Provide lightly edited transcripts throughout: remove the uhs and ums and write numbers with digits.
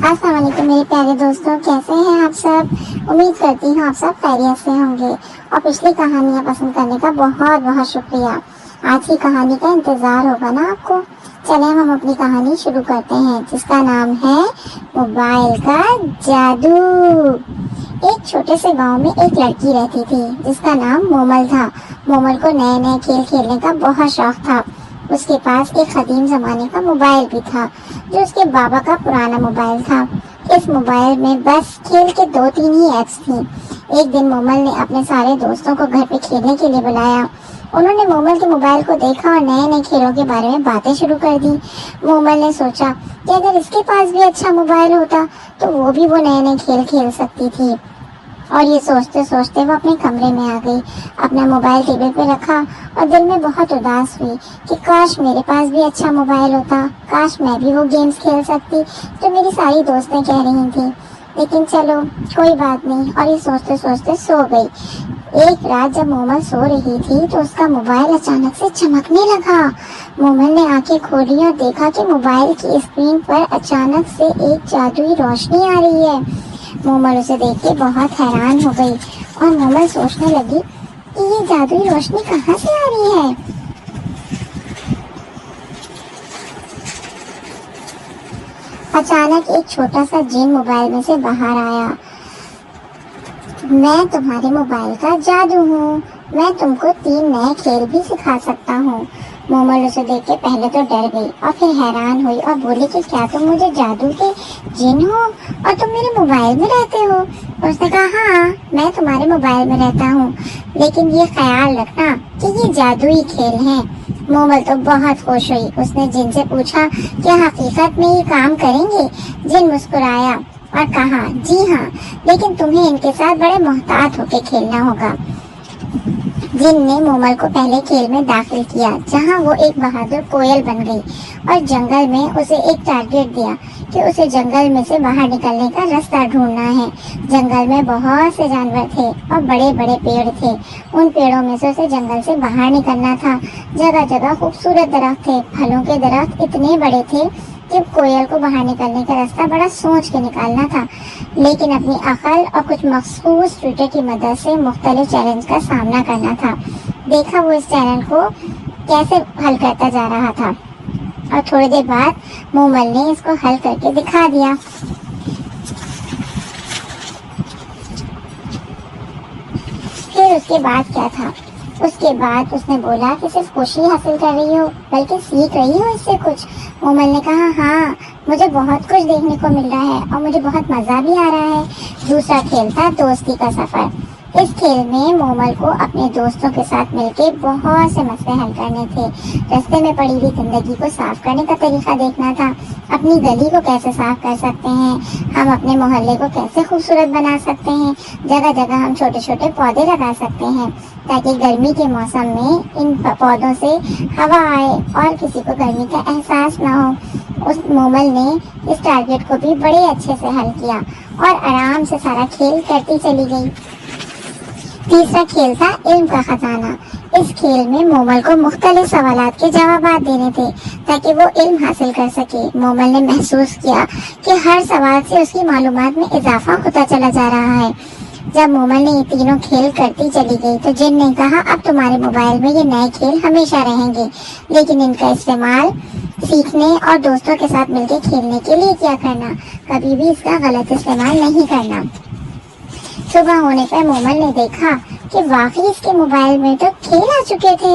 السلام علیکم میرے پیارے دوستوں، کیسے ہیں آپ سب؟ امید کرتی ہوں آپ سب خیریت سے ہوں گے اور پچھلی کہانیاں پسند کرنے کا بہت بہت شکریہ۔ آج کی کہانی کا انتظار ہوگا نا آپ کو؟ چلیں ہم اپنی کہانی شروع کرتے ہیں، جس کا نام ہے موبائل کا جادو۔ ایک چھوٹے سے گاؤں میں ایک لڑکی رہتی تھی جس کا نام مومل تھا۔ مومل کو نئے نئے کھیل کھیلنے کا بہت شوق تھا۔ اس کے پاس ایک قدیم زمانے کا موبائل بھی تھا جو اس کے بابا کا پرانا موبائل تھا۔ اس موبائل میں بس کھیل کے 2-3 ہی ایپس تھی۔ ایک دن مومل نے اپنے سارے دوستوں کو گھر پہ کھیلنے کے لیے بلایا۔ انہوں نے مومل کے موبائل کو دیکھا اور نئے نئے کھیلوں کے بارے میں باتیں شروع کر دی۔ مومل نے سوچا کہ اگر اس کے پاس بھی اچھا موبائل ہوتا تو وہ بھی نئے نئے کھیل کھیل سکتی تھی۔ اور یہ سوچتے سوچتے وہ اپنے کمرے میں آ گئی، اپنا موبائل ٹیبل پہ رکھا اور دل میں بہت اداس ہوئی کہ کاش میرے پاس بھی اچھا موبائل ہوتا، کاش میں بھی وہ گیمز کھیل سکتی جو میری ساری دوستیں کہہ رہی تھیں۔ لیکن چلو کوئی بات نہیں، اور یہ سوچتے سوچتے سو گئی۔ ایک رات جب مومل سو رہی تھی تو اس کا موبائل اچانک سے چمکنے لگا۔ مومل نے آنکھیں کھولی اور دیکھا کہ موبائل کی اسکرین پر اچانک سے ایک جادوئی روشنی آ رہی ہے۔ مومل اسے دیکھ کے بہت حیران ہو گئی اور مومل سوچنے لگی کہ یہ جادوئی روشنی کہاں سے آ رہی ہے۔ اچانک ایک چھوٹا سا جن موبائل میں سے باہر آیا۔ میں تمہارے موبائل کا جادو ہوں، میں تم کو 3 نئے کھیل بھی سکھا سکتا ہوں۔ مومل اسے دیکھ کے پہلے تو ڈر گئی اور پھر حیران ہوئی اور بولی کہ کیا تم مجھے جادو کے جن ہو اور تم میرے موبائل میں رہتے ہو؟ اس نے کہا ہاں، میں تمہارے موبائل میں رہتا ہوں، لیکن یہ خیال رکھنا کہ یہ جادوئی کھیل ہیں۔ مومل تو بہت خوش ہوئی۔ اس نے جن سے پوچھا کیا حقیقت میں یہ کام کریں گے؟ جن مسکرایا اور کہا جی ہاں، لیکن تمہیں ان کے ساتھ بڑے محتاط ہو کے کھیلنا ہوگا۔ جن نے مومل کو پہلے کھیل میں داخل کیا جہاں وہ ایک بہادر کوئل بن گئی اور جنگل میں اسے ایک ٹارگٹ دیا کہ اسے جنگل میں سے باہر نکلنے کا راستہ ڈھونڈنا ہے۔ جنگل میں بہت سے جانور تھے اور بڑے بڑے پیڑ تھے۔ ان پیڑوں میں سے اسے جنگل سے باہر نکلنا تھا۔ جگہ جگہ خوبصورت درخت تھے، پھلوں کے درخت اتنے بڑے تھے کہ کوئل کو باہر نکلنے کا راستہ بڑا سوچ کے نکالنا تھا، لیکن اپنی عقل اور کچھ مخصوص ٹریٹر کی مدد سے مختلف چیلنج کا سامنا کرنا تھا۔ دیکھا وہ اس چیلنج کو کیسے حل کرتا جا رہا تھا اور تھوڑی دیر بعد مومل نے اس کو حل کر کے دکھا دیا۔ پھر اس کے بعد کیا تھا؟ اس کے بعد اس نے بولا کہ صرف خوشی حاصل کر رہی ہو بلکہ سیکھ رہی ہو اس سے کچھ؟ مومل نے کہا ہاں، مجھے بہت کچھ دیکھنے کو مل رہا ہے اور مجھے بہت مزہ بھی آ رہا ہے۔ دوسرا کھیل تھا دوستی کا سفر۔ اس کھیل میں مومل کو اپنے دوستوں کے ساتھ مل کے بہت سے مسئلے حل کرنے تھے۔ راستے میں پڑی ہوئی گندگی کو صاف کرنے کا طریقہ دیکھنا تھا، اپنی گلی کو کیسے صاف کر سکتے ہیں، ہم اپنے محلے کو کیسے خوبصورت بنا سکتے ہیں، جگہ جگہ ہم چھوٹے چھوٹے پودے لگا سکتے ہیں تاکہ گرمی کے موسم میں ان پودوں سے ہوا آئے اور کسی کو گرمی کا احساس نہ ہو۔ اس مومل نے اس ٹارگٹ کو بھی بڑے اچھے سے حل کیا اور آرام سے سارا کھیل کرتی چلی گئی۔ تیسرا کھیل تھا علم کا خزانہ۔ اس کھیل میں مومل کو مختلف سوالات کے جوابات دینے تھے تاکہ وہ علم حاصل کر سکے۔ مومل نے محسوس کیا کہ ہر سوال سے اس کی معلومات میں اضافہ ہوتا چلا جا رہا ہے۔ جب مومل نے یہ تینوں کھیل کرتی چلی گئی تو جن نے کہا اب تمہارے موبائل میں یہ نئے کھیل ہمیشہ رہیں گے، لیکن ان کا استعمال سیکھنے اور دوستوں کے ساتھ مل کے کھیلنے کے لیے کیا کرنا، کبھی بھی اس کا غلط استعمال نہیں کرنا۔ صبح ہونے پر مومل نے دیکھا کہ واقعی اس کے موبائل میں تو کھیل آ چکے تھے۔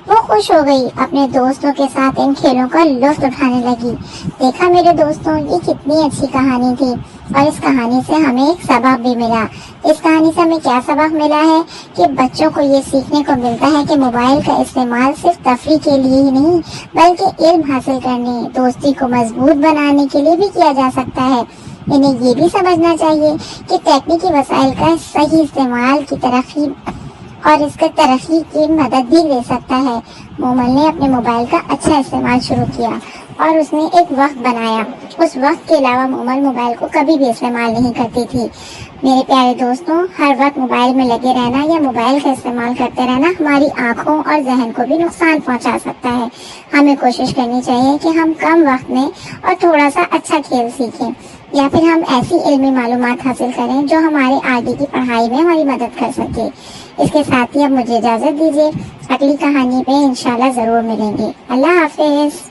وہ خوش ہو گئی، اپنے دوستوں کے ساتھ ان کھیلوں کا لطف اٹھانے لگی۔ دیکھا میرے دوستوں، یہ کتنی اچھی کہانی تھی اور اس کہانی سے ہمیں ایک سبق بھی ملا۔ اس کہانی سے ہمیں کیا سبق ملا ہے کہ بچوں کو یہ سیکھنے کو ملتا ہے کہ موبائل کا استعمال صرف تفریح کے لیے ہی نہیں بلکہ علم حاصل کرنے، دوستی کو مضبوط بنانے کے لیے بھی کیا جا سکتا ہے۔ انہیں یہ بھی سمجھنا چاہیے کہ تکنیکی وسائل کا صحیح استعمال کی ترقی اور اس کا ترقی کی مدد بھی دے سکتا ہے۔ مومل نے اپنے موبائل کا اچھا استعمال شروع کیا اور اس نے ایک وقت بنایا. اس وقت کے علاوہ مومل موبائل کو کبھی بھی استعمال نہیں کرتی تھی. میرے پیارے دوستوں، ہر وقت موبائل میں لگے رہنا یا موبائل کا استعمال کرتے رہنا ہماری آنکھوں اور ذہن کو بھی نقصان پہنچا سکتا ہے. ہمیں کوشش کرنی چاہیے کہ ہم کم وقت میں اور تھوڑا سا اچھا کھیل سیکھیں، یا پھر ہم ایسی علمی معلومات حاصل کریں جو ہمارے آگے کی پڑھائی میں ہماری مدد کر سکے. اس کے ساتھ ہی اب مجھے اجازت دیجیے، اگلی کہانی پہ انشاءاللہ ضرور ملیں گے. اللہ حافظ.